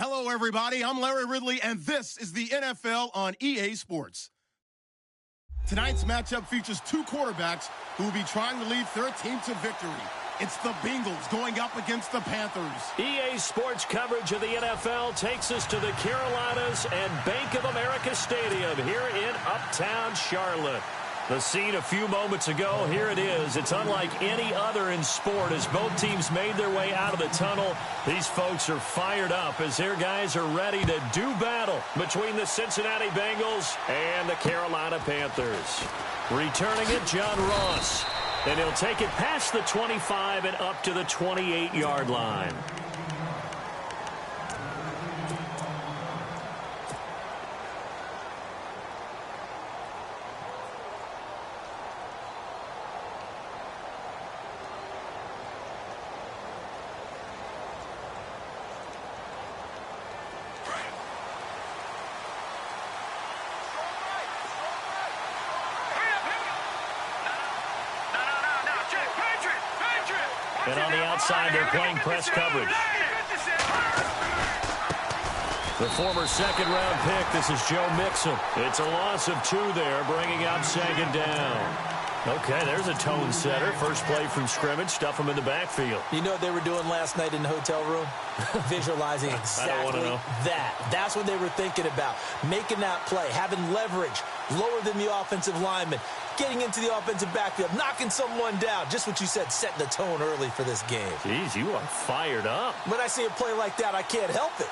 Hello, everybody. I'm Larry Ridley, and this is the NFL on EA Sports. Tonight's matchup features two quarterbacks who will be trying to lead their team to victory. It's the Bengals going up against the Panthers. EA Sports coverage of the NFL takes us to the Carolinas and Bank of America Stadium here in Uptown Charlotte. The scene a few moments ago, here it is. It's unlike any other in sport as both teams made their way out of the tunnel. These folks are fired up as their guys are ready to do battle between the Cincinnati Bengals and the Carolina Panthers. Returning it, John Ross. And he'll take it past the 25 and up to the 28-yard line. And on the outside, they're playing press coverage. The former second-round pick, this is Joe Mixon. It's a loss of 2 there, bringing up second down. Okay, there's a tone setter. First play from scrimmage, stuff him in the backfield. You know what they were doing last night in the hotel room? Visualizing exactly that. That's what they were thinking about. Making that play, having leverage, lower than the offensive lineman, getting into the offensive backfield, knocking someone down. Just what you said, setting the tone early for this game. Jeez, you are fired up. When I see a play like that, I can't help it.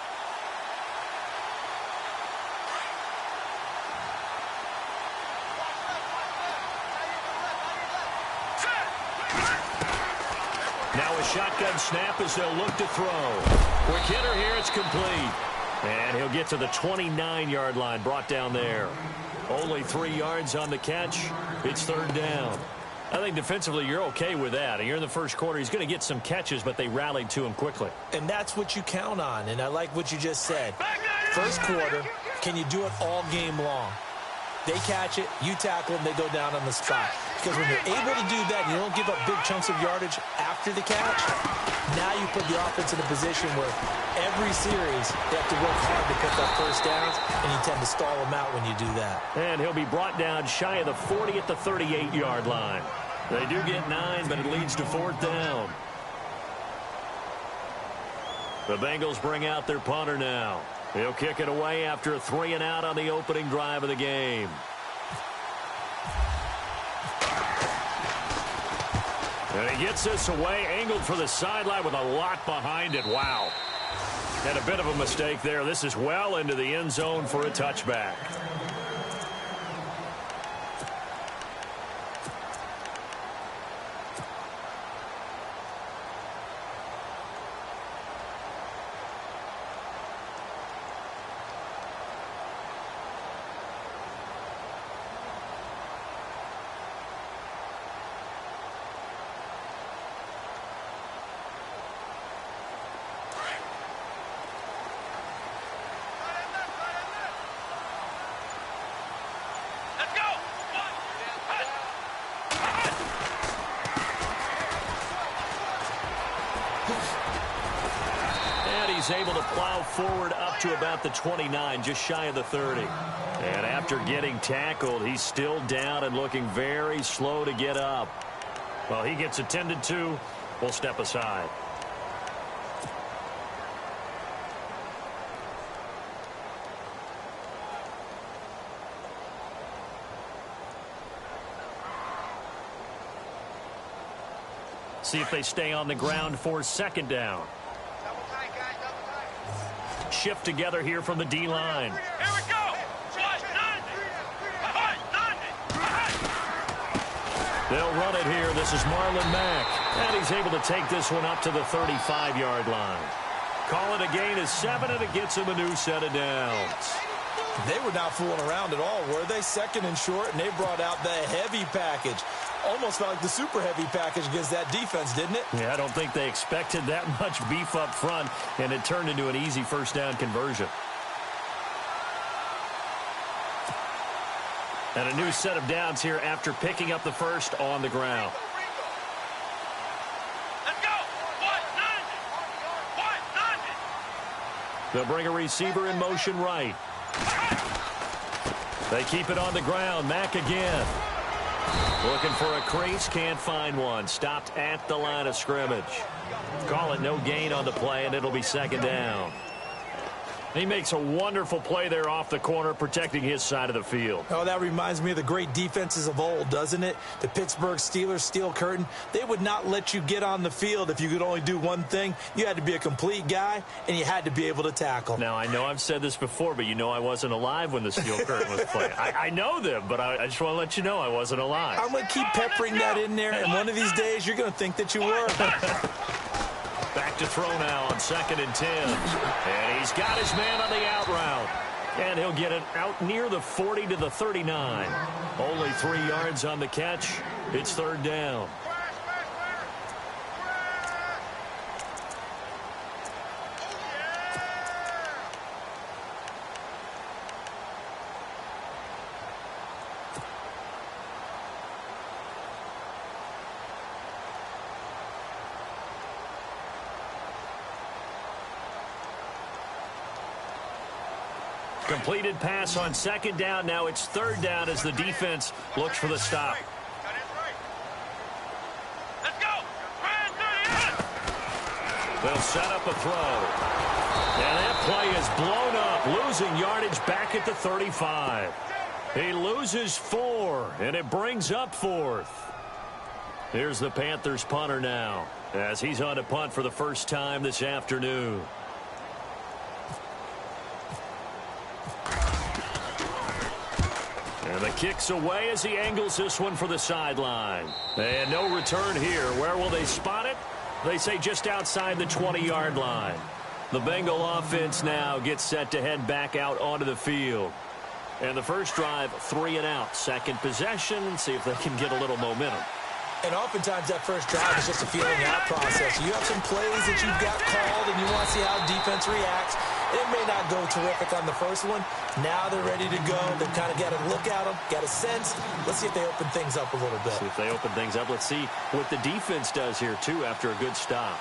Now a shotgun snap as they'll look to throw. Quick hitter here, it's complete. And he'll get to the 29-yard line, brought down there. Only 3 yards on the catch. It's third down. I think defensively you're okay with that. You're in the first quarter. He's going to get some catches, but they rallied to him quickly. And that's what you count on, and I like what you just said. First quarter, can you do it all game long? They catch it, you tackle them, they go down on the spot. Because when you're able to do that and you don't give up big chunks of yardage after the catch, now you put the offense in a position where every series they have to work hard to pick up first downs, and you tend to stall them out when you do that. And he'll be brought down shy of the 40 at the 38-yard line. They do get 9, but it leads to fourth down. The Bengals bring out their punter now. He'll kick it away after a 3-and-out on the opening drive of the game. And he gets this away, angled for the sideline with a lot behind it. Wow. Had a bit of a mistake there. This is well into the end zone for a touchback. Able to plow forward up to about the 29, just shy of the 30. And after getting tackled, he's still down and looking very slow to get up. Well, he gets attended to. We'll step aside. See if they stay on the ground for second down. Shift together here from the D-line. Here we go. They'll run it here. This is Marlon Mack. And he's able to take this one up to the 35-yard line. Call it a gain of 7, and it gets him a new set of downs. They were not fooling around at all, were they? Second and short, and they brought out the heavy package. Almost felt like the super heavy package against that defense, didn't it? Yeah, I don't think they expected that much beef up front, and it turned into an easy first down conversion. And a new set of downs here after picking up the first on the ground. They'll bring a receiver in motion right. They keep it on the ground. Mack again. Looking for a crease. Can't find one. Stopped at the line of scrimmage. Call it no gain on the play, and it'll be second down. He makes a wonderful play there off the corner, protecting his side of the field. Oh, that reminds me of the great defenses of old, doesn't it? The Pittsburgh Steelers steel curtain. They would not let you get on the field if you could only do one thing. You had to be a complete guy, and you had to be able to tackle. Now, I know I've said this before, but you know I wasn't alive when the steel curtain was playing. I know them, but I just want to let you know I wasn't alive. I'm going to keep peppering that in there, and one of these days you're going to think that you were. Back to throw now on 2nd and 10. And he's got his man on the out route. And he'll get it out near the 40 to the 39. Only 3 yards on the catch. It's third down. Completed pass on 2nd down. Now it's 3rd down as the defense looks for the stop. Let's go. They'll set up a throw. And that play is blown up, losing yardage back at the 35. He loses 4, and it brings up 4th. Here's the Panthers punter now, as he's on to punt for the first time this afternoon. And the kick's away as he angles this one for the sideline. And no return here. Where will they spot it? They say just outside the 20-yard line. The Bengal offense now gets set to head back out onto the field. And the first drive, 3 and out. Second possession, and see if they can get a little momentum. And oftentimes that first drive is just a feeling out process. You have some plays that you've got called, and you want to see how defense reacts. It may not go terrific on the first one. Now they're ready to go. They've kind of got to look at them, got a sense. Let's see if they open things up a little bit. See if they open things up. Let's see what the defense does here, too, after a good stop.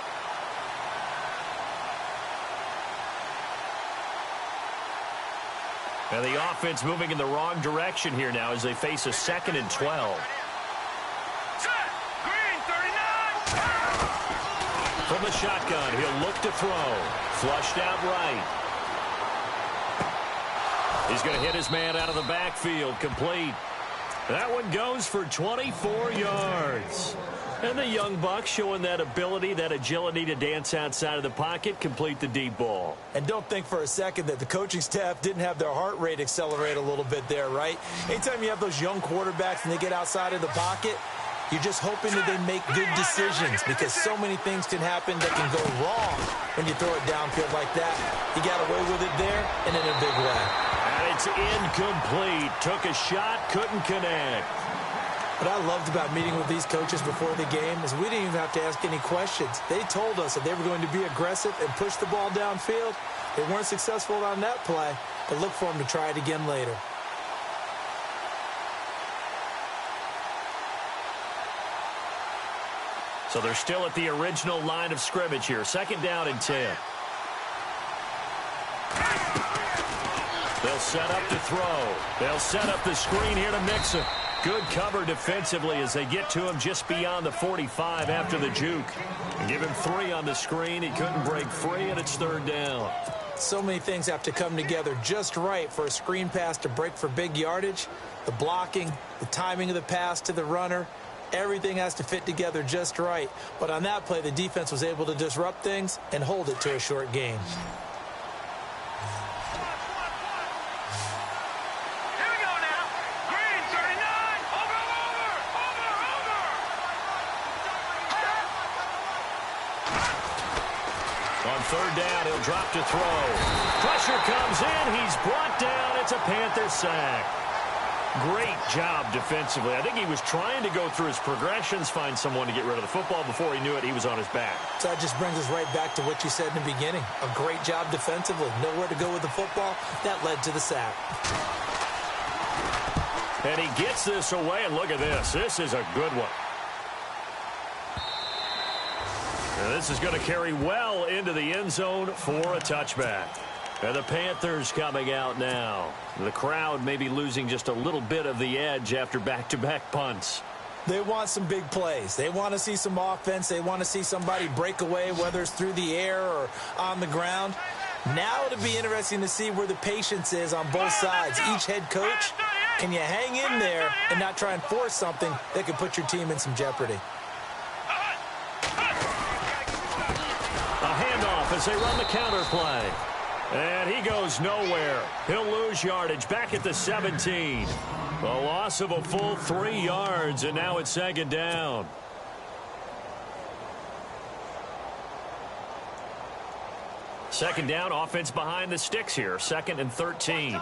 And the offense moving in the wrong direction here now as they face a 2nd and 12. From the shotgun, he'll look to throw. Flushed out right. He's going to hit his man out of the backfield. Complete. That one goes for 24 yards. And the young buck showing that ability, that agility to dance outside of the pocket, complete the deep ball. And don't think for a second that the coaching staff didn't have their heart rate accelerate a little bit there, right? Anytime you have those young quarterbacks and they get outside of the pocket, you're just hoping that they make good decisions, because so many things can happen that can go wrong when you throw it downfield like that. He got away with it there and in a big way. And it's incomplete. Took a shot, couldn't connect. What I loved about meeting with these coaches before the game is we didn't even have to ask any questions. They told us that they were going to be aggressive and push the ball downfield. They weren't successful on that play, but look for them to try it again later. So they're still at the original line of scrimmage here. 2nd down and 10. They'll set up to throw. They'll set up the screen here to Mixon. Good cover defensively as they get to him just beyond the 45 after the juke. And give him 3 on the screen. He couldn't break free, and it's 3rd down. So many things have to come together just right for a screen pass to break for big yardage. The blocking, the timing of the pass to the runner, everything has to fit together just right. But on that play, the defense was able to disrupt things and hold it to a short gain. Here we go now. Green, 39. Over. On 3rd down, he'll drop to throw. Pressure comes in. He's brought down. It's a Panther sack. Great job defensively. I think he was trying to go through his progressions, find someone to get rid of the football. Before he knew it, he was on his back. So that just brings us right back to what you said in the beginning. A great job defensively. Nowhere to go with the football. That led to the sack. And he gets this away, and look at this. This is a good one. And this is going to carry well into the end zone for a touchback. And the Panthers coming out now. The crowd may be losing just a little bit of the edge after back-to-back punts. They want some big plays. They want to see some offense. They want to see somebody break away, whether it's through the air or on the ground. Now it'll be interesting to see where the patience is on both sides. Each head coach, can you hang in there and not try and force something that could put your team in some jeopardy? A handoff as they run the counter play. And he goes nowhere. He'll lose yardage back at the 17. A loss of a full 3 yards, and now it's second down. Second down, offense behind the sticks here. 2nd and 13.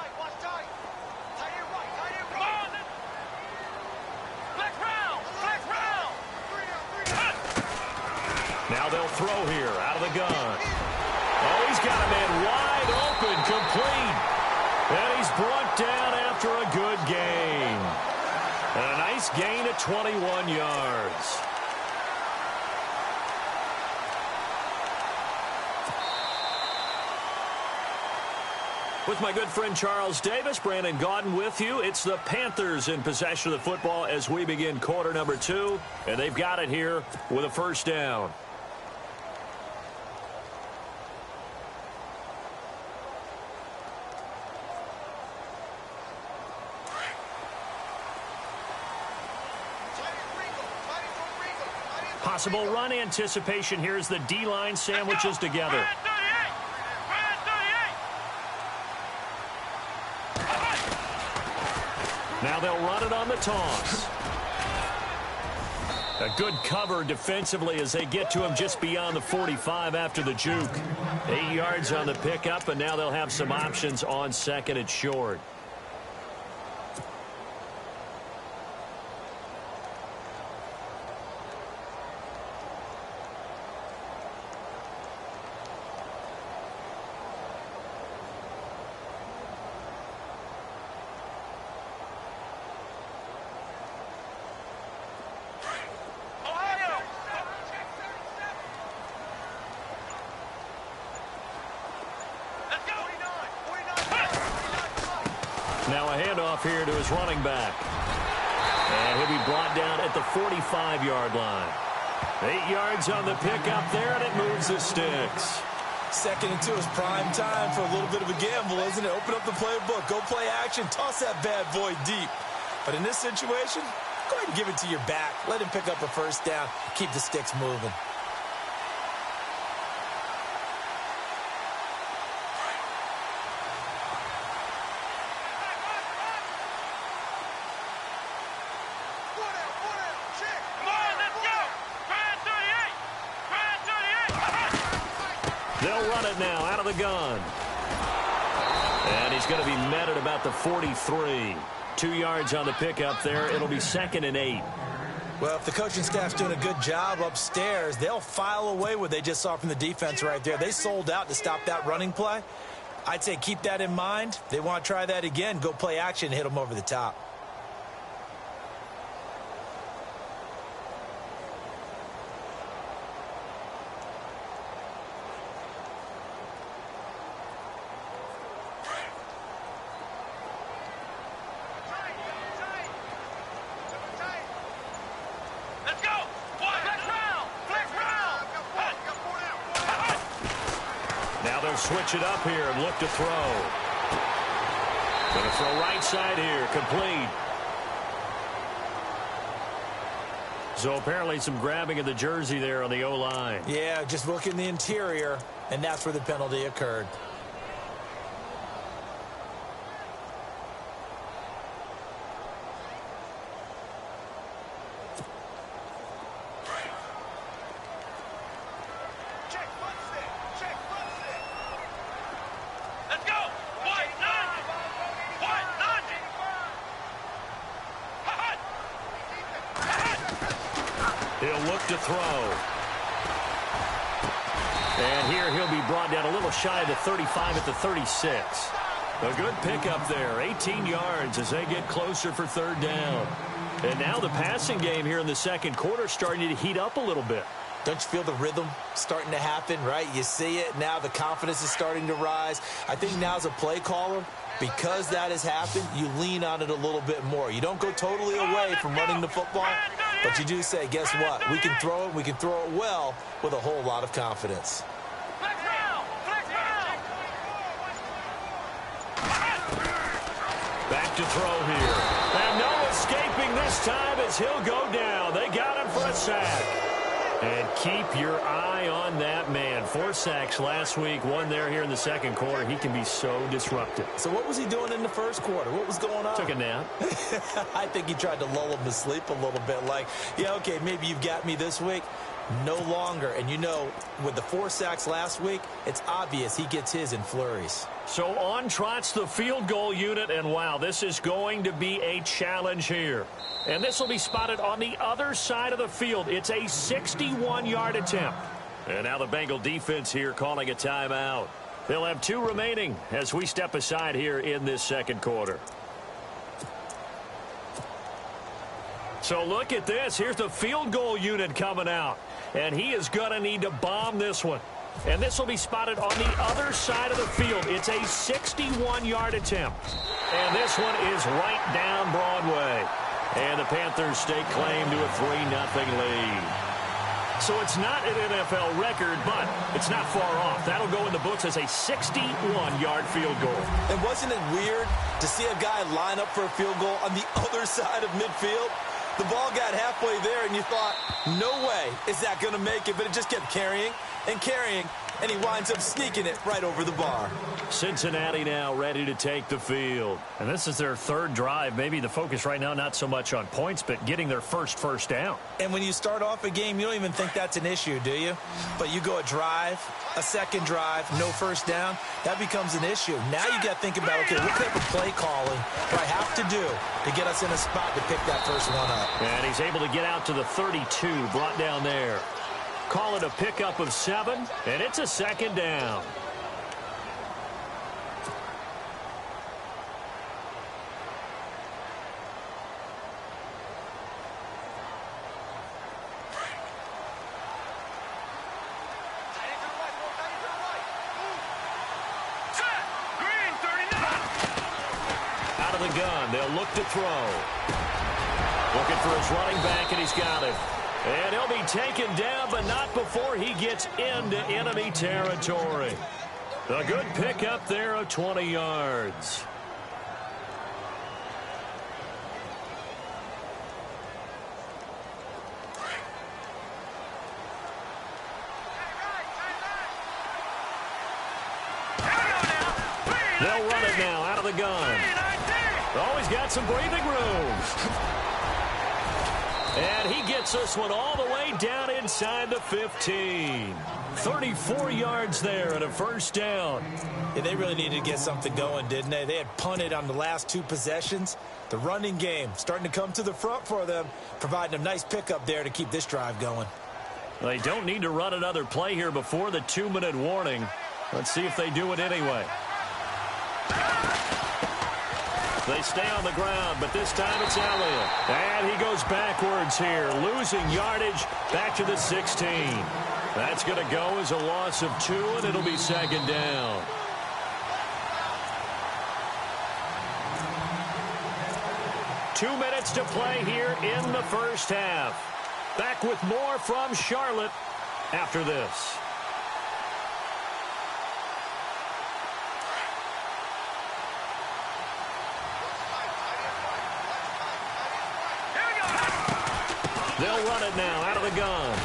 Now they'll throw here out of the gun. Oh, he's got a man wide open, complete. And he's brought down after a good gain. And a nice gain of 21 yards. With my good friend Charles Davis, Brandon Gaudin with you. It's the Panthers in possession of the football as we begin quarter number 2. And they've got it here with a first down. Possible run anticipation. Here's the D-line sandwiches together. Now they'll run it on the toss. A good cover defensively as they get to him just beyond the 45 after the juke. 8 yards on the pickup, and now they'll have some options on 2nd and short. Now a handoff here to his running back. And he'll be brought down at the 45-yard line. 8 yards on the pickup there, and it moves the sticks. 2nd and 2 is prime time for a little bit of a gamble, isn't it? Open up the playbook, go play action, toss that bad boy deep. But in this situation, go ahead and give it to your back. Let him pick up a first down, keep the sticks moving. They'll run it now out of the gun. And he's going to be met at about the 43. 2 yards on the pickup there. It'll be 2nd and 8. Well, if the coaching staff's doing a good job upstairs, they'll file away what they just saw from the defense right there. They sold out to stop that running play. I'd say keep that in mind. They want to try that again. Go play action and hit them over the top. Switch it up here and look to throw. Going to throw right side here, complete. So apparently some grabbing of the jersey there on the O-line. Yeah, just look in the interior, and that's where the penalty occurred. He'll look to throw. And here he'll be brought down a little shy of the 35 at the 36. A good pickup there, 18 yards as they get closer for 3rd down. And now the passing game here in the 2nd quarter starting to heat up a little bit. Don't you feel the rhythm starting to happen, right? You see it. Now the confidence is starting to rise. I think now as a play caller, because that has happened, you lean on it a little bit more. You don't go totally away from running the football, but you do say, guess what? We can throw it. We can throw it well with a whole lot of confidence. Back to throw here. And no escaping this time as he'll go down. They got him for a sack. And keep your eye on that man. 4 sacks last week, 1 there here in the second quarter. He can be so disruptive. So what was he doing in the first quarter? What was going on? Took a nap. I think he tried to lull him to sleep a little bit. Like, yeah, okay, maybe you've got me this week. No longer. And you know, with the 4 sacks last week, it's obvious he gets his in flurries. So on trots the field goal unit, and wow, this is going to be a challenge here. And this will be spotted on the other side of the field. It's a 61-yard attempt. And now the Bengal defense here calling a timeout. They'll have 2 remaining as we step aside here in this second quarter. So look at this. Here's the field goal unit coming out. And he is going to need to bomb this one. And this will be spotted on the other side of the field. It's a 61-yard attempt. And this one is right down Broadway. And the Panthers stake claim to a 3-0 lead. So it's not an NFL record, but it's not far off. That'll go in the books as a 61-yard field goal. And wasn't it weird to see a guy line up for a field goal on the other side of midfield? The ball got halfway there, and you thought, no way is that going to make it. But it just kept carrying and carrying, and he winds up sneaking it right over the bar. Cincinnati now ready to take the field. And this is their 3rd drive. Maybe the focus right now not so much on points, but getting their first down. And when you start off a game, you don't even think that's an issue, do you? But you go a drive, a second drive, no first down, that becomes an issue. Now you got to think about, okay, what type of play calling do I have to do to get us in a spot to pick that first one up? And he's able to get out to the 32, brought down there. Call it a pickup of 7, and it's a 2nd down. Out of the gun, they'll look to throw. Looking for his running back, and he's got him. And he'll be taken down, but not before he gets into enemy territory. A good pickup there of 20 yards. They'll run it now out of the gun. Always got some breathing room. And he gets this one all the way down inside the 15. 34 yards there and a 1st down. Yeah, they really needed to get something going, didn't they? They had punted on the last 2 possessions. The running game starting to come to the front for them, providing a nice pickup there to keep this drive going. They don't need to run another play here before the 2-minute warning. Let's see if they do it anyway. They stay on the ground, but this time it's Elliott. And he goes backwards here, losing yardage back to the 16. That's going to go as a loss of 2, and it'll be 2nd down. Two minutes to play here in the first half. Back with more from Charlotte after this. They'll run it now out of the gun.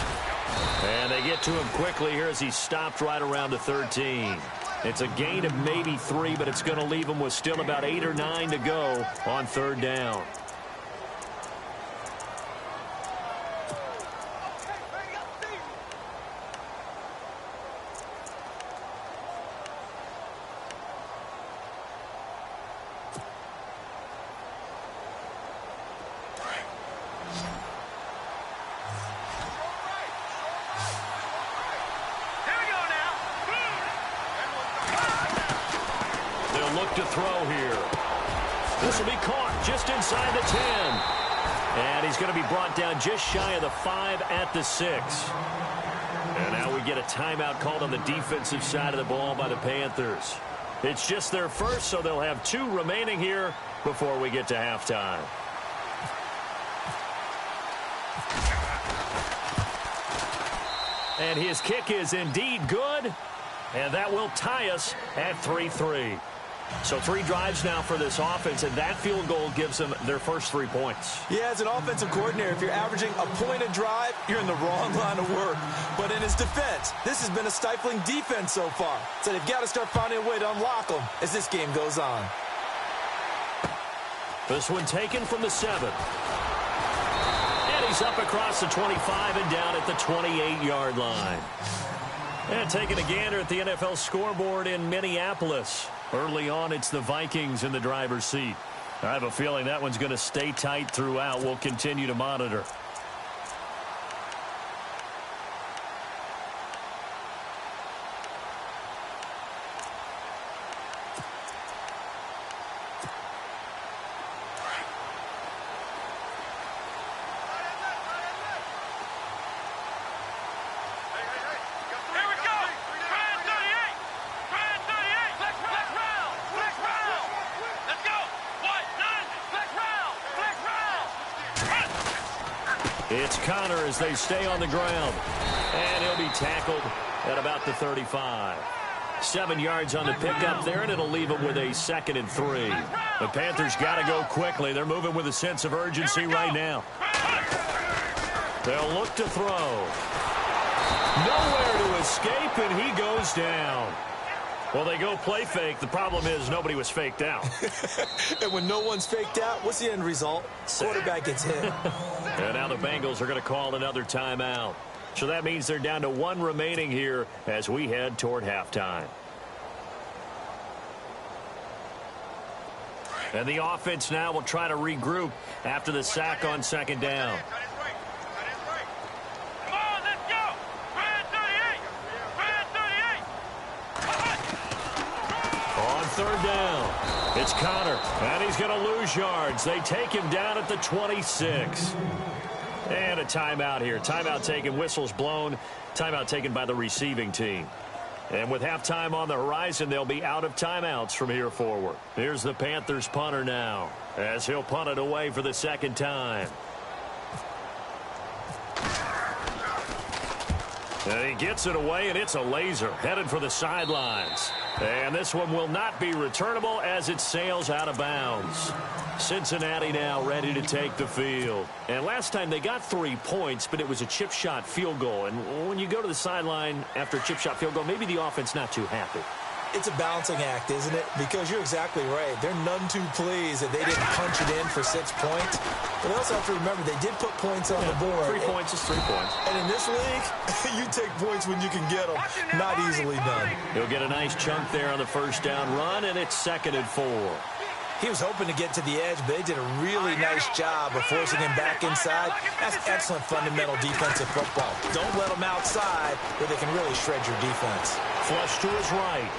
And they get to him quickly here as he's stopped right around the 13. It's a gain of maybe 3, but it's going to leave him with still about 8 or 9 to go on 3rd down. Look to throw here. This will be caught just inside the 10. And he's going to be brought down just shy of the 5 at the 6. we get a timeout called on the defensive side of the ball by the Panthers. It's just their first, so they'll have 2 remaining here before we get to halftime. And his kick is indeed good, and that will tie us at 3-3. So 3 drives now for this offense, and that field goal gives them their first 3 points. Yeah, as an offensive coordinator, if you're averaging a point a drive, you're in the wrong line of work. But in his defense, this has been a stifling defense so far. So they've got to start finding a way to unlock them as this game goes on. This one taken from the 7. And he's up across the 25 and down at the 28-yard line. And taking a gander at the NFL scoreboard in Minneapolis. Early on, it's the Vikings in the driver's seat. I have a feeling that one's going to stay tight throughout. We'll continue to monitor. It's Connor as they stay on the ground. And he'll be tackled at about the 35. 7 yards on the pickup there, and it'll leave him with a 2nd and 3. The Panthers got to go quickly. They're moving with a sense of urgency right now. They'll look to throw. Nowhere to escape, and he goes down. Well, they go play fake. The problem is nobody was faked out. And when no one's faked out, what's the end result? Quarterback gets hit. And now the Bengals are going to call another timeout. So that means they're down to 1 remaining here as we head toward halftime. And the offense now will try to regroup after the sack on 2nd down. Come on, let's go! Brad 38! Brad 38! On 3rd down, it's Connor, and he's going to lose yards. They take him down at the 26. And a timeout here. Timeout taken, whistles blown. Timeout taken by the receiving team. And with halftime on the horizon, they'll be out of timeouts from here forward. Here's the Panthers punter now, as he'll punt it away for the 2nd time. And he gets it away, and it's a laser headed for the sidelines. And this one will not be returnable as it sails out of bounds. Cincinnati now ready to take the field. And last time they got 3 points, but it was a chip shot field goal. And when you go to the sideline after a chip shot field goal, maybe the offense not too happy. It's a balancing act, isn't it? Because you're exactly right. They're none too pleased that they didn't punch it in for 6 points. But they also have to remember they did put points on the board. 3 points is 3 points. And in this league, you take points when you can get them. Not easily done. He'll get a nice chunk there on the 1st down run, and it's 2nd and 4. He was hoping to get to the edge, but they did a really nice job of forcing him back inside. That's excellent fundamental defensive football. Don't let them outside where they can really shred your defense. Flush to his right.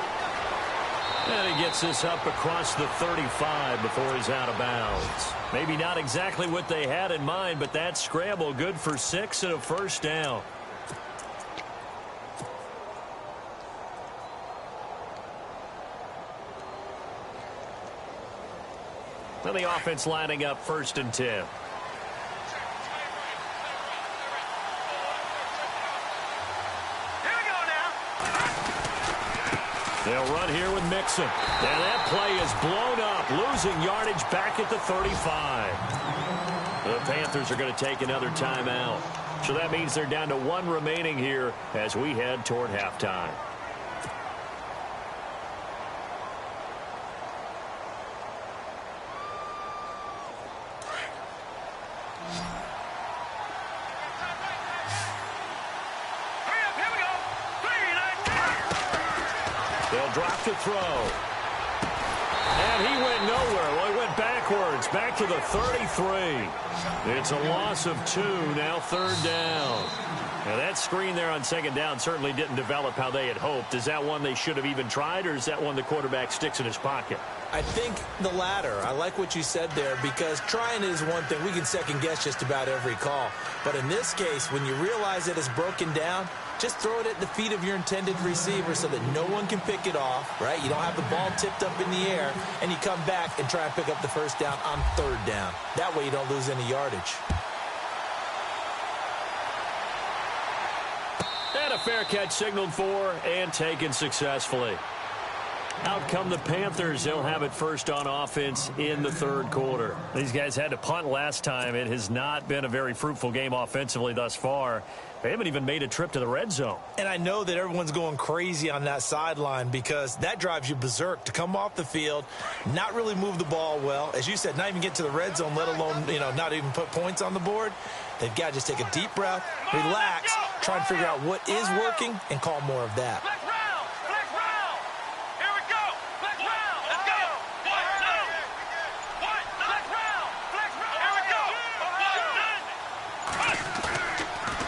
And he gets this up across the 35 before he's out of bounds. Maybe not exactly what they had in mind, but that scramble good for 6 and a 1st down. And the offense lining up 1st and 10. They'll run here with Mixon. And that play is blown up, losing yardage back at the 35. The Panthers are going to take another timeout. So that means they're down to 1 remaining here as we head toward halftime. They'll drop to throw. And he went nowhere. Well, he went backwards, back to the 33. It's a loss of 2, now 3rd down. Now, that screen there on 2nd down certainly didn't develop how they had hoped. Is that one they should have even tried, or is that one the quarterback sticks in his pocket? I think the latter. I like what you said there because trying is one thing. We can second-guess just about every call. But in this case, when you realize that it's broken down, just throw it at the feet of your intended receiver so that no one can pick it off, right? You don't have the ball tipped up in the air, and you come back and try and pick up the first down on third down. That way you don't lose any yardage. And a fair catch signaled for and taken successfully. Out come the Panthers. They'll have it first on offense in the third quarter. These guys had to punt last time. It has not been a very fruitful game offensively thus far. They haven't even made a trip to the red zone. And I know that everyone's going crazy on that sideline because that drives you berserk to come off the field, not really move the ball well. As you said, not even get to the red zone, let alone, not even put points on the board. They've got to just take a deep breath, relax, try and figure out what is working, and call more of that.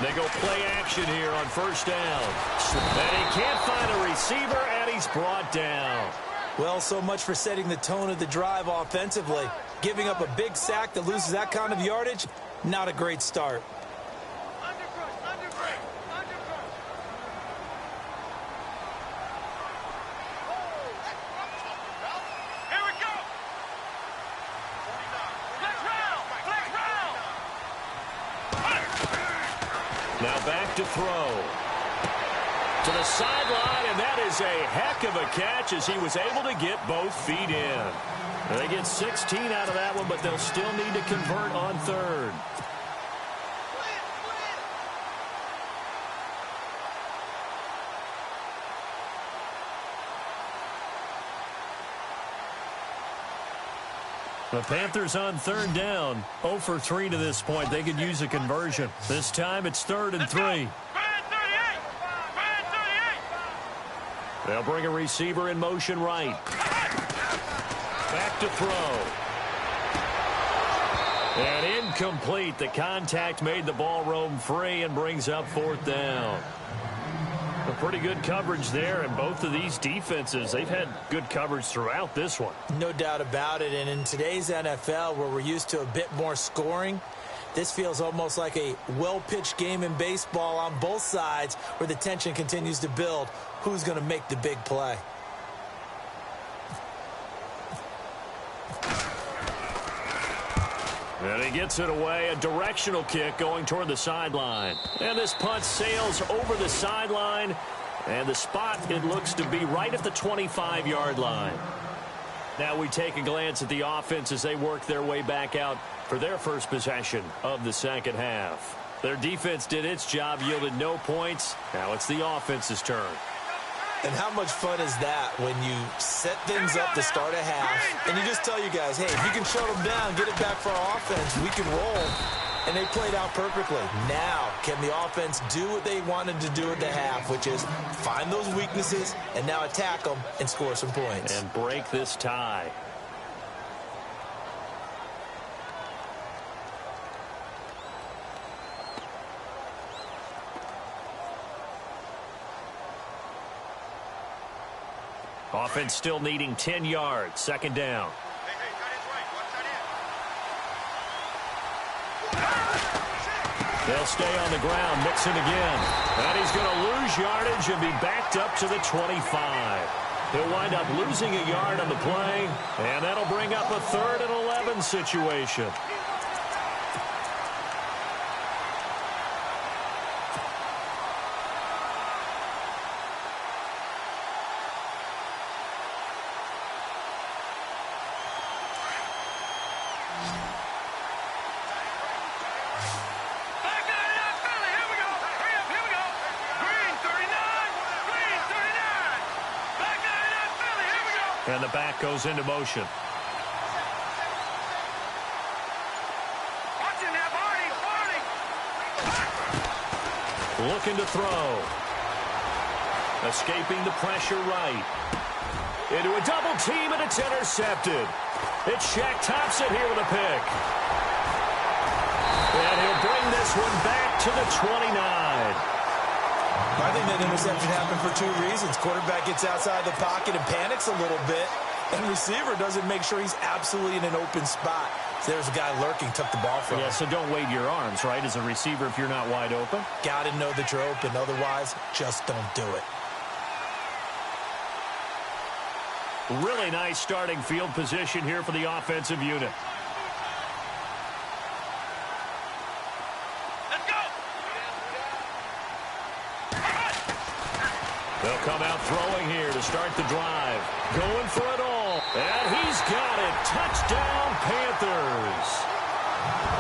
They go play action here on first down. And he can't find a receiver, and he's brought down. Well, so much for setting the tone of the drive offensively. Giving up a big sack that loses that kind of yardage, not a great start. Now back to throw. To the sideline, and that is a heck of a catch as he was able to get both feet in. And they get 16 out of that one, but they'll still need to convert on third. The Panthers on third down, 0 for 3 to this point. They could use a conversion. This time it's 3rd and 3. They'll bring a receiver in motion right. Back to throw. And incomplete. The contact made the ball roam free and brings up 4th down. A pretty good coverage there, and both of these defenses, they've had good coverage throughout this one. No doubt about it, and in today's NFL, where we're used to a bit more scoring, this feels almost like a well-pitched game in baseball on both sides where the tension continues to build. Who's going to make the big play? And he gets it away, a directional kick going toward the sideline. And this punt sails over the sideline, and the spot, it looks to be right at the 25-yard line. Now we take a glance at the offense as they work their way back out for their first possession of the second half. Their defense did its job, yielded no points. Now it's the offense's turn. And how much fun is that when you set things up to start a half and you just tell you guys, hey, if you can shut them down, get it back for our offense, we can roll. And they played out perfectly. Now, can the offense do what they wanted to do at the half, which is find those weaknesses and now attack them and score some points. And break this tie. Offense still needing 10 yards. Second down. They'll stay on the ground. Mixon again. And he's going to lose yardage and be backed up to the 25. He'll wind up losing a yard on the play, and that'll bring up a 3rd and 11 situation. And the back goes into motion. Looking to throw. Escaping the pressure right. Into a double team, and it's intercepted. It's Shaq Thompson here with a pick. And he'll bring this one back to the 29. I think that interception happened for 2 reasons. Quarterback gets outside the pocket and panics a little bit. And the receiver doesn't make sure he's absolutely in an open spot. So there's a guy lurking, took the ball from him. Yeah, so don't wave your arms, right, as a receiver if you're not wide open. Got to know that you're open. Otherwise, just don't do it. Really nice starting field position here for the offensive unit. Let's go. They'll come out throwing here to start the drive. Going for it all. And he's got it. Touchdown, Panthers.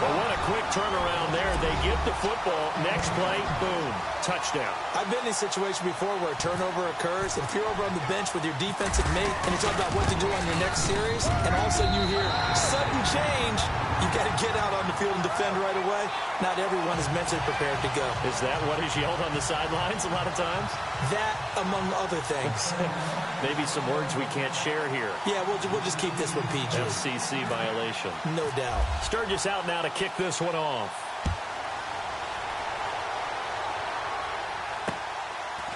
But what a quick turnaround there. They get the football. Next play, boom, touchdown. I've been in a situation before where a turnover occurs, and if you're over on the bench with your defensive mate and it's all about what to do on your next series, and all of a sudden you hear sudden change, you've got to get out on the field and defend right away. Not everyone is mentally prepared to go. Is that what is yelled on the sidelines a lot of times? That, among other things. Maybe some words we can't share here. Yeah, we'll just keep this one PG. FCC violation. No doubt. Sturgis out now to kick this one off.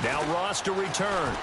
Now Ross to return.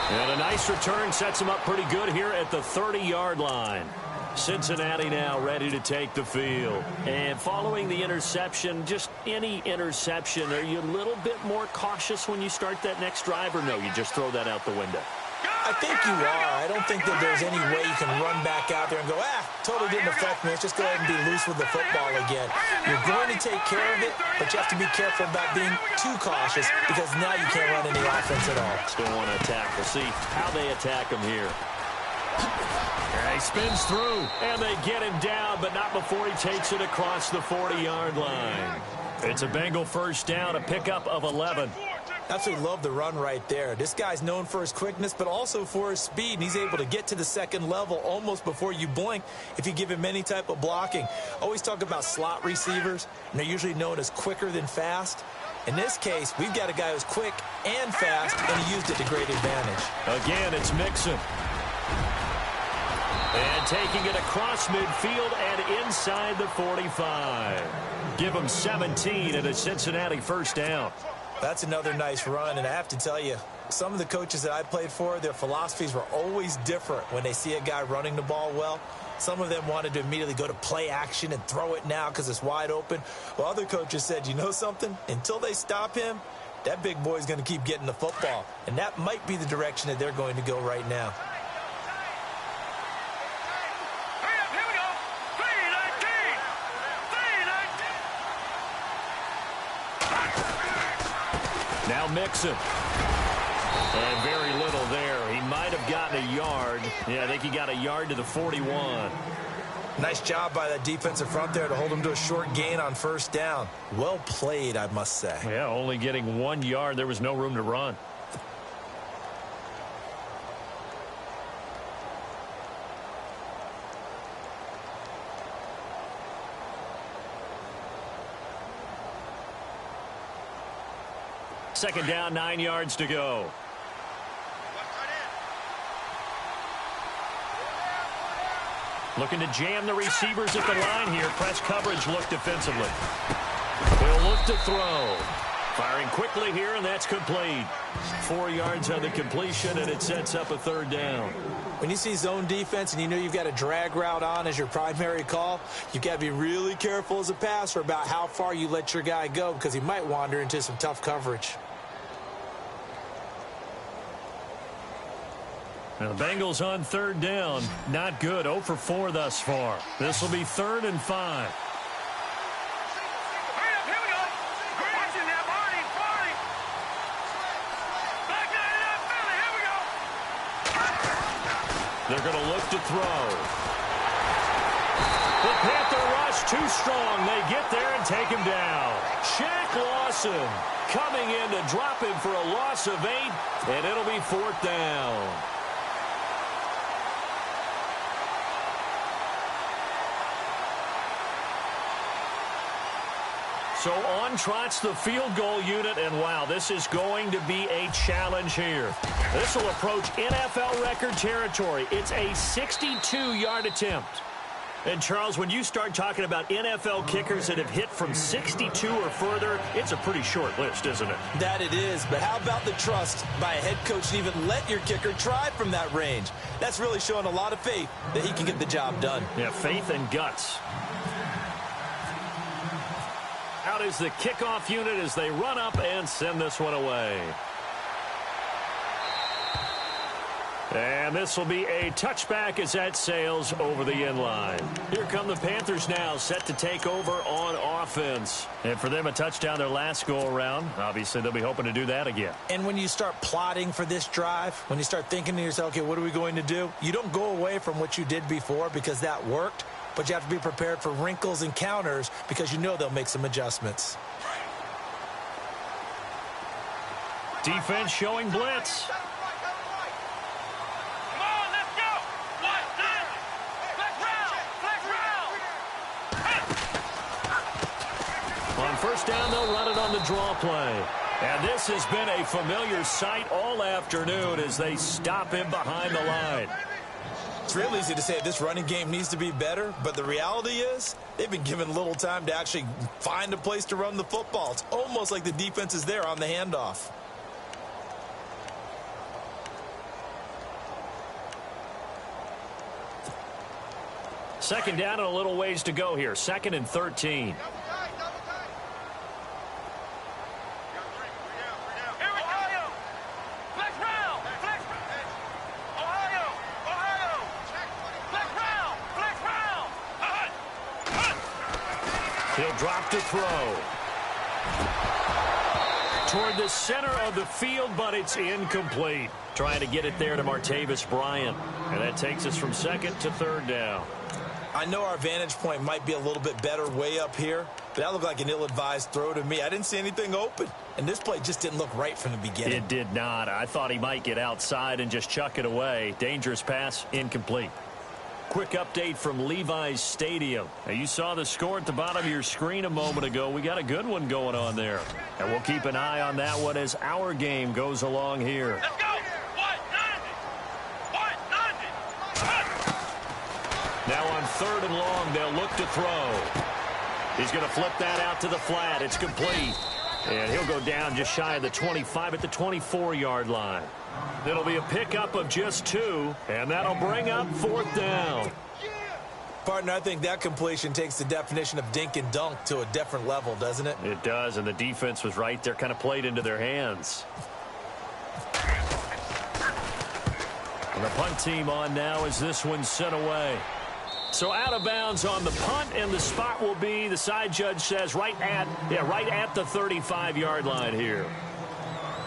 And a nice return sets him up pretty good here at the 30-yard line. Cincinnati now ready to take the field. And following the interception, just any interception, are you a little bit more cautious when you start that next drive, or no, you just throw that out the window? I think you are. I don't think that there's any way you can run back out there and go, totally didn't affect me. Let's just go ahead and be loose with the football again. You're going to take care of it, but you have to be careful about being too cautious because now you can't run any offense at all. Still want to attack. We'll see how they attack him here. And he spins through, and they get him down, but not before he takes it across the 40-yard line. It's a Bengal first down, a pickup of 11. Absolutely love the run right there. This guy's known for his quickness, but also for his speed, and he's able to get to the second level almost before you blink if you give him any type of blocking. Always talk about slot receivers, and they're usually known as quicker than fast. In this case, we've got a guy who's quick and fast, and he used it to great advantage. Again, it's Mixon. And taking it across midfield and inside the 45. Give him 17 at a Cincinnati first down. That's another nice run, and I have to tell you, some of the coaches that I played for, their philosophies were always different when they see a guy running the ball well. Some of them wanted to immediately go to play action and throw it now because it's wide open. While other coaches said, you know something? Until they stop him, that big boy's going to keep getting the football. And that might be the direction that they're going to go right now. Now Mixon. And very little there. He might have gotten a yard. Yeah, I think he got a yard to the 41. Nice job by that defensive front there to hold him to a short gain on first down. Well played, I must say. Yeah, only getting 1 yard. There was no room to run. Second down, 9 yards to go. Looking to jam the receivers at the line here. Press coverage look defensively. They'll look to throw. Firing quickly here, and that's complete. 4 yards on the completion, and it sets up a third down. When you see zone defense and you know you've got a drag route on as your primary call, you've got to be really careful as a passer about how far you let your guy go because he might wander into some tough coverage. Now the Bengals on third down. Not good. 0 for 4 thus far. This will be 3rd and 5. They're going to look to throw. The Panther rush too strong. They get there and take him down. Shaq Lawson coming in to drop him for a loss of 8, and it'll be 4th down. So on trots the field goal unit, and wow, this is going to be a challenge here. This will approach NFL record territory. It's a 62-yard attempt. And, Charles, when you start talking about NFL kickers that have hit from 62 or further, it's a pretty short list, isn't it? That it is, but how about the trust by a head coach to even let your kicker try from that range? That's really showing a lot of faith that he can get the job done. Yeah, faith and guts. Out is the kickoff unit as they run up and send this one away. And this will be a touchback as that sails over the end line. Here come the Panthers now, set to take over on offense. And for them, a touchdown their last go-around. Obviously, they'll be hoping to do that again. And when you start plotting for this drive, when you start thinking to yourself, okay, what are we going to do? You don't go away from what you did before because that worked, but you have to be prepared for wrinkles and counters because you know they'll make some adjustments. Defense showing blitz. On first down, they'll run it on the draw play. And this has been a familiar sight all afternoon as they stop him behind the line. It's real easy to say this running game needs to be better, but the reality is they've been given little time to actually find a place to run the football. It's almost like the defense is there on the handoff. Second down and a little ways to go here. 2nd and 13. He'll drop to throw. Toward the center of the field, but it's incomplete. Trying to get it there to Martavis Bryant. And that takes us from 2nd to 3rd down. I know our vantage point might be a little bit better way up here, but that looked like an ill-advised throw to me. I didn't see anything open, and this play just didn't look right from the beginning. It did not. I thought he might get outside and just chuck it away. Dangerous pass, incomplete. Quick update from Levi's Stadium. Now, you saw the score at the bottom of your screen a moment ago. We got a good one going on there. And we'll keep an eye on that one as our game goes along here. Let's go! 190! Now on 3rd and long, they'll look to throw. He's going to flip that out to the flat. It's complete. And he'll go down just shy of the 25 at the 24-yard line. It'll be a pickup of just 2, and that'll bring up 4th down. Partner, I think that completion takes the definition of dink and dunk to a different level, doesn't it? It does, and the defense was right there, kind of played into their hands. And the punt team on now as this one's sent away. So out of bounds on the punt, and the spot will be, the side judge says, right at the 35-yard line here.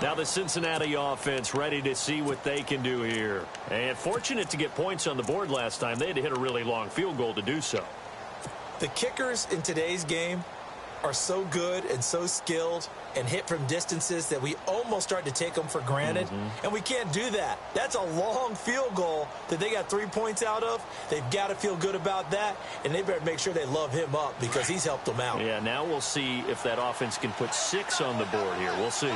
Now the Cincinnati offense ready to see what they can do here. And fortunate to get points on the board last time. They had to hit a really long field goal to do so. The kickers in today's game are so good and so skilled and hit from distances that we almost start to take them for granted. And we can't do that. That's a long field goal that they got 3 points out of. They've got to feel good about that, and they better make sure they love him up because he's helped them out. Yeah, now we'll see if that offense can put 6 on the board here. We'll see.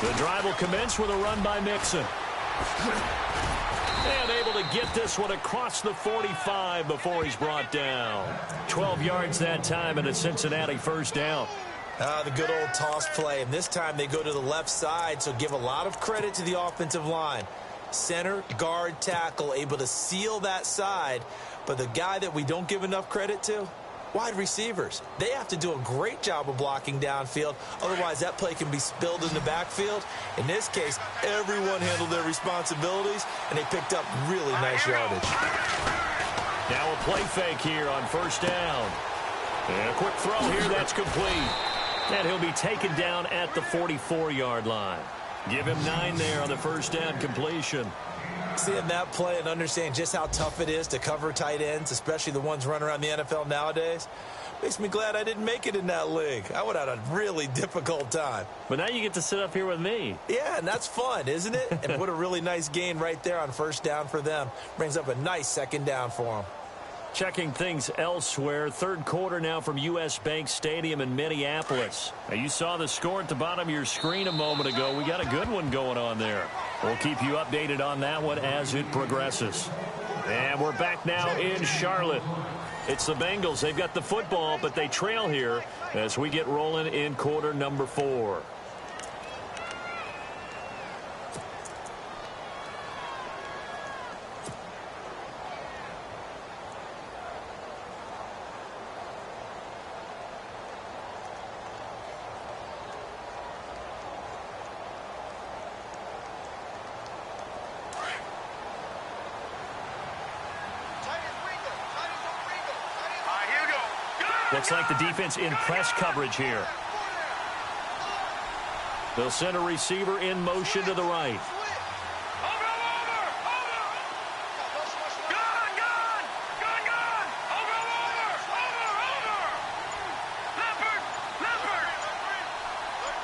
The drive will commence with a run by Mixon. And able to get this one across the 45 before he's brought down. 12 yards that time and a Cincinnati first down. The good old toss play. And this time they go to the left side, so give a lot of credit to the offensive line. Center, guard, tackle, able to seal that side. But the guy that we don't give enough credit to, wide receivers. They have to do a great job of blocking downfield. Otherwise, that play can be spilled in the backfield. In this case, everyone handled their responsibilities, and they picked up really nice yardage. Now a play fake here on first down. And a quick throw here, that's complete. And he'll be taken down at the 44-yard line. Give him 9 there on the first down completion. Seeing that play and understanding just how tough it is to cover tight ends, especially the ones running around the NFL nowadays, makes me glad I didn't make it in that league. I would have had a really difficult time. But now you get to sit up here with me. Yeah, and that's fun, isn't it? And what a really nice gain right there on first down for them. Brings up a nice second down for them. Checking things elsewhere. Third quarter now from U.S. Bank Stadium in Minneapolis. Now, you saw the score at the bottom of your screen a moment ago. We got a good one going on there. We'll keep you updated on that one as it progresses. And we're back now in Charlotte. It's the Bengals. They've got the football, but they trail here as we get rolling in quarter number 4. Looks like the defense in press coverage here. They'll send a receiver in motion to the right.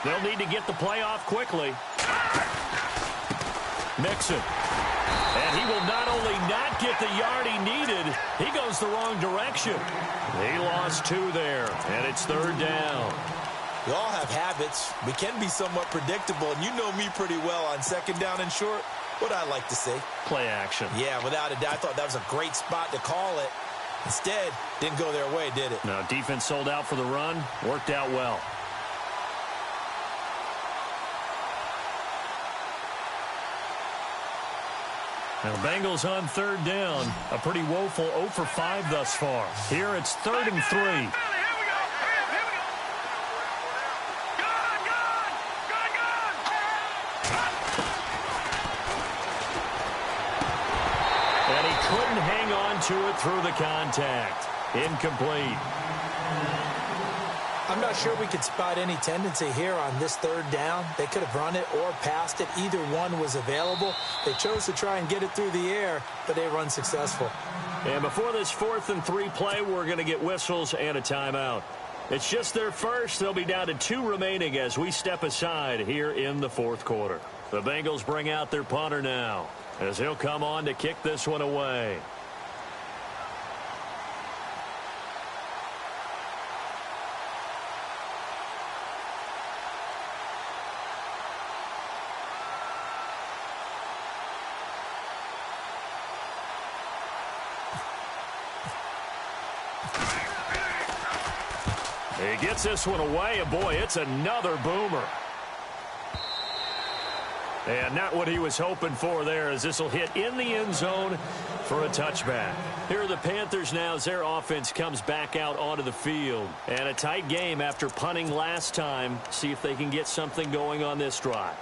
They'll need to get the play off quickly. Mixon. And he will not only not get the yard he needed, he goes the wrong direction. He lost 2 there, and it's third down. We all have habits. We can be somewhat predictable, and you know me pretty well on second down and short. What I like to say? Play action. Yeah, without a doubt. I thought that was a great spot to call it. Instead, didn't go their way, did it? No, defense sold out for the run. Worked out well. Now, the Bengals on third down. A pretty woeful 0 for 5 thus far. Here it's 3rd and 3. And he couldn't hang on to it through the contact. Incomplete. I'm not sure we could spot any tendency here on this third down. They could have run it or passed it. Either one was available. They chose to try and get it through the air, but they were unsuccessful. And before this 4th and 3 play, we're going to get whistles and a timeout. It's just their first. They'll be down to 2 remaining as we step aside here in the 4th quarter. The Bengals bring out their punter now as he'll come on to kick this one away. He gets this one away, and boy, it's another boomer. And not what he was hoping for there, as this will hit in the end zone for a touchback. Here are the Panthers now as their offense comes back out onto the field. And a tight game after punting last time. See if they can get something going on this drive.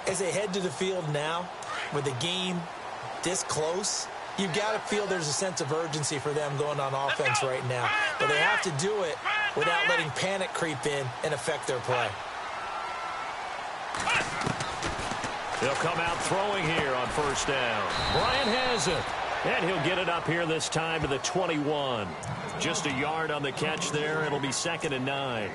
As they head to the field now, with the game this close, you've got to feel there's a sense of urgency for them going on offense right now. But they have to do it without letting panic creep in and affect their play. They'll come out throwing here on first down. Bryant has it. And he'll get it up here this time to the 21. Just a yard on the catch there. It'll be 2nd and 9.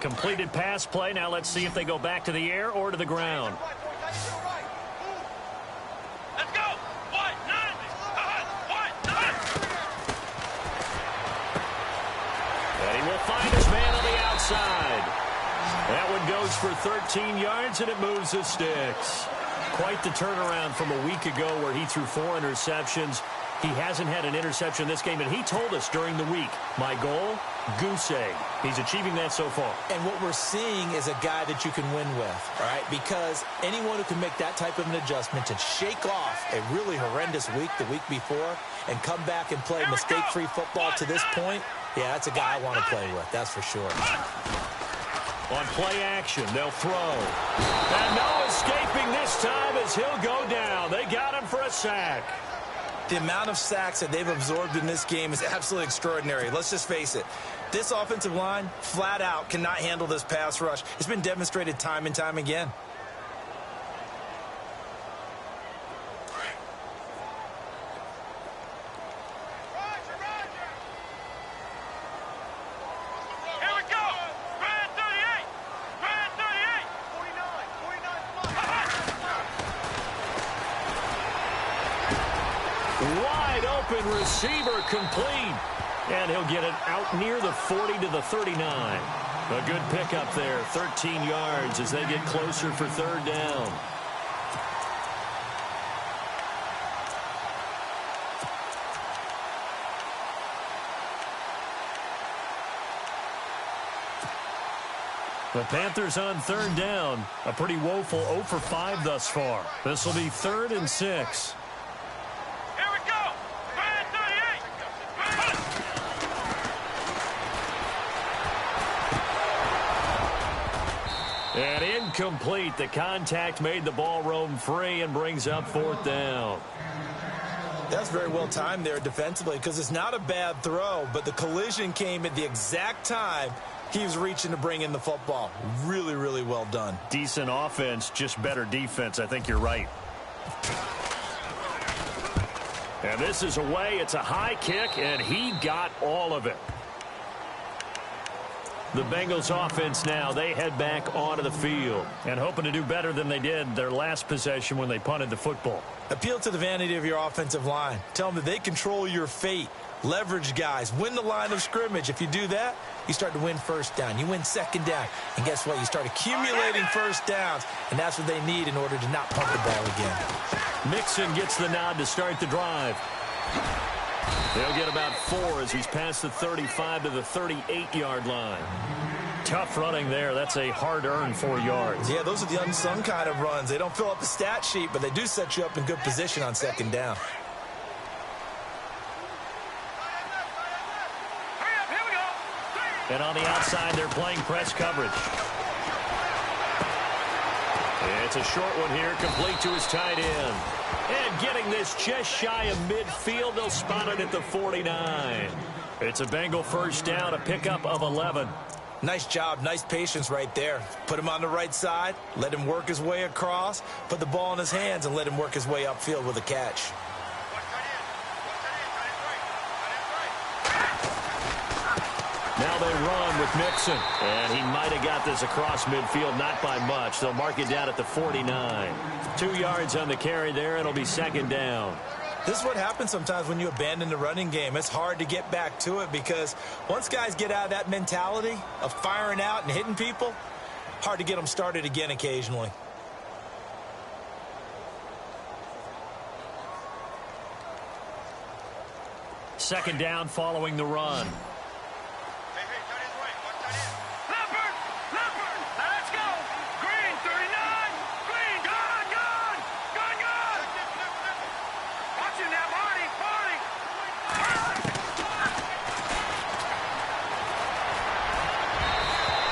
Completed pass play. Now let's see if they go back to the air or to the ground. Let's go. What? Nine. What? Nine. And he will find his man on the outside. That one goes for 13 yards, and it moves the sticks. Quite the turnaround from a week ago where he threw 4 interceptions. He hasn't had an interception this game, and he told us during the week, my goal, goose egg. He's achieving that so far. And what we're seeing is a guy that you can win with, all right? Because anyone who can make that type of an adjustment and shake off a really horrendous week the week before and come back and play mistake-free football to this point, yeah, that's a guy I want to play with, that's for sure. On play action, they'll throw. And no escaping this time as he'll go down. They got him for a sack. The amount of sacks that they've absorbed in this game is absolutely extraordinary. Let's just face it. This offensive line, flat out, cannot handle this pass rush. It's been demonstrated time and time again. Here we go. Brand 38. Brand 38. 49. open receiver complete. And he'll get it out near the 40 to the 39. A good pickup there, 13 yards as they get closer for third down. The Panthers on third down. A pretty woeful 0 for 5 thus far. This will be 3rd and 6. Here we go. 38. And incomplete. The contact made the ball roam free and brings up 4th down. That's very well timed there defensively because it's not a bad throw, but the collision came at the exact time he was reaching to bring in the football. Really, really well done. Decent offense, just better defense. I think you're right. And this is away. It's a high kick, and he got all of it. The Bengals offense now, they head back onto the field and hoping to do better than they did their last possession when they punted the football. Appeal to the vanity of your offensive line. Tell them that they control your fate. Leverage guys. Win the line of scrimmage. If you do that, you start to win first down. You win second down. And guess what? You start accumulating first downs. And that's what they need in order to not punt the ball again. Mixon gets the nod to start the drive. They'll get about 4 as he's past the 35 to the 38-yard line. Tough running there. That's a hard-earned 4 yards. Yeah, those are the unsung kind of runs. They don't fill up the stat sheet, but they do set you up in good position on second down. And on the outside, they're playing press coverage. It's a short one here, complete to his tight end. And getting this just shy of midfield, they'll spot it at the 49. It's a Bengal first down, a pickup of 11. Nice job, nice patience right there. Put him on the right side, let him work his way across, put the ball in his hands, and let him work his way upfield with a catch. Now they run with Mixon. And he might have got this across midfield, not by much. They'll mark it down at the 49. 2 yards on the carry there. It'll be second down. This is what happens sometimes when you abandon the running game. It's hard to get back to it because once guys get out of that mentality of firing out and hitting people, hard to get them started again occasionally. Second down following the run.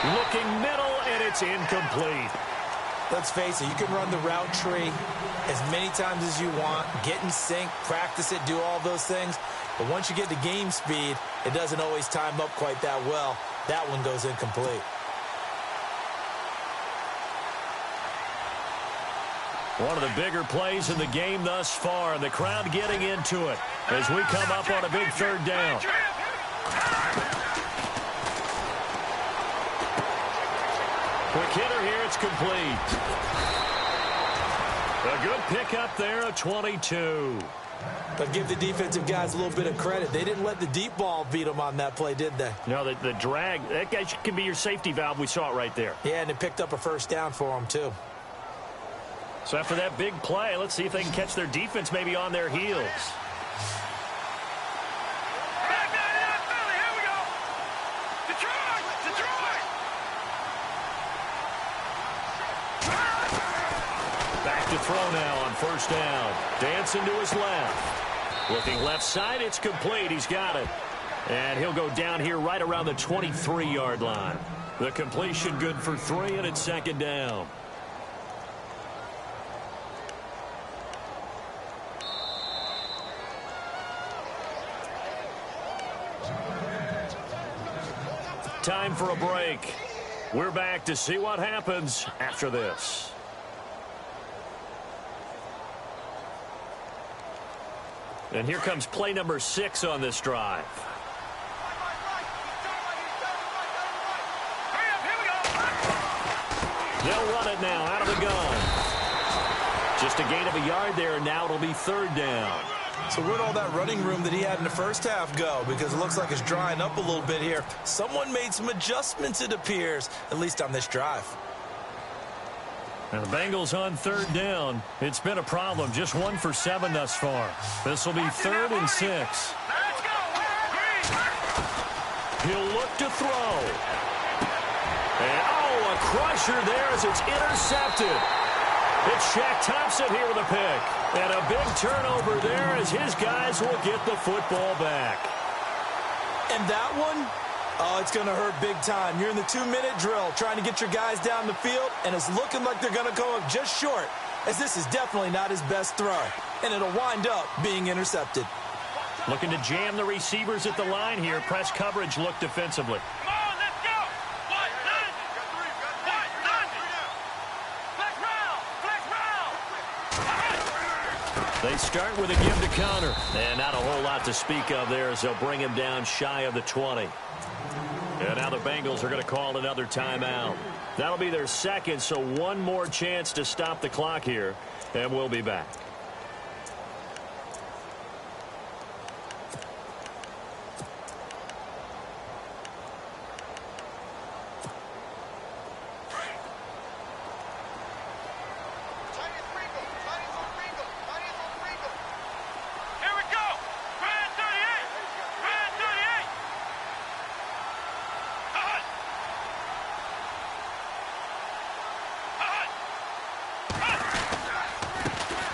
Looking middle, and it's incomplete. Let's face it, you can run the route tree as many times as you want, get in sync, practice it, do all those things. But once you get to game speed, it doesn't always time up quite that well. That one goes incomplete. One of the bigger plays in the game thus far, and the crowd getting into it as we come up on a big third down. Quick hitter here, it's complete. A good pickup there, a 22. But give the defensive guys a little bit of credit. They didn't let the deep ball beat them on that play, did they? No, the drag, that guy can be your safety valve. We saw it right there. Yeah, and it picked up a first down for them, too. So after that big play, let's see if they can catch their defense maybe on their heels. To throw now on first down. Dancing to his left. Looking left side, it's complete. He's got it. And he'll go down here right around the 23-yard line. The completion good for 3, and it's second down. Time for a break. We're back to see what happens after this. And here comes play number 6 on this drive. They'll run it now out of the gun. Just a gain of a yard there, and now it'll be third down. So where'd all that running room that he had in the first half go? Because it looks like it's drying up a little bit here. Someone made some adjustments, it appears, at least on this drive. And the Bengals on third down. It's been a problem. Just 1 for 7 thus far. This will be 3rd and 6. Let's go. He'll look to throw. And, a crusher there as it's intercepted. It's Shaq Thompson here with a pick. And a big turnover there as his guys will get the football back. And that one, it's going to hurt big time. You're in the 2-minute drill trying to get your guys down the field, and it's looking like they're going to go up just short, as this is definitely not his best throw. And it'll wind up being intercepted. Looking to jam the receivers at the line here. Press coverage look defensively. Come on, let's go. What? None. What? None. Flex round. They start with a give to counter. And not a whole lot to speak of there as they'll bring him down shy of the 20. And now the Bengals are going to call another timeout. That'll be their second, so one more chance to stop the clock here. And we'll be back.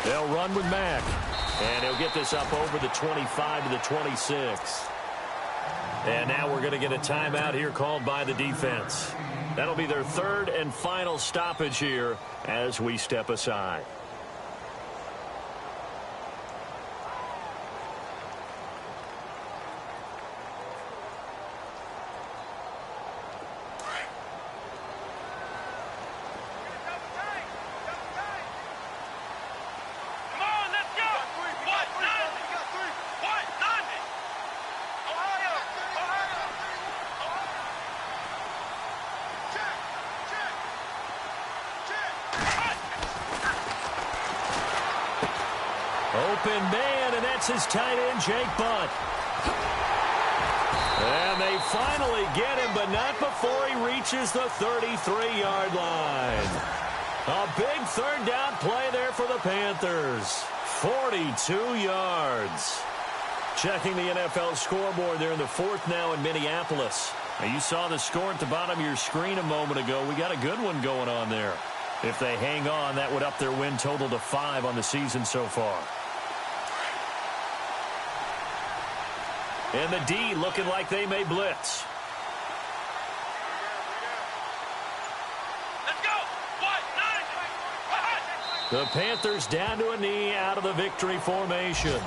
They'll run with Mack. And he'll get this up over the 25 to the 26. And now we're going to get a timeout here called by the defense. That'll be their 3rd and final stoppage here as we step aside. Open man, and that's his tight end, Jake Butt. And they finally get him, but not before he reaches the 33-yard line. A big 3rd down play there for the Panthers. 42 yards. Checking the NFL scoreboard there in the 4th now in Minneapolis. Now you saw the score at the bottom of your screen a moment ago. We got a good one going on there. If they hang on, that would up their win total to 5 on the season so far. And the D looking like they may blitz. Let's go. What? None. The Panthers down to a knee out of the victory formation.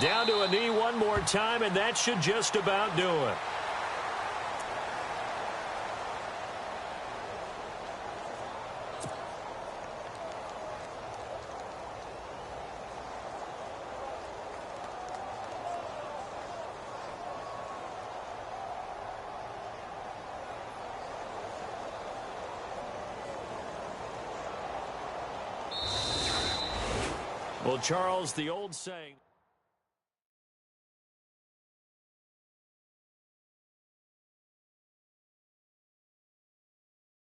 Down to a knee one more time, and that should just about do it. Well, Charles, the old saying...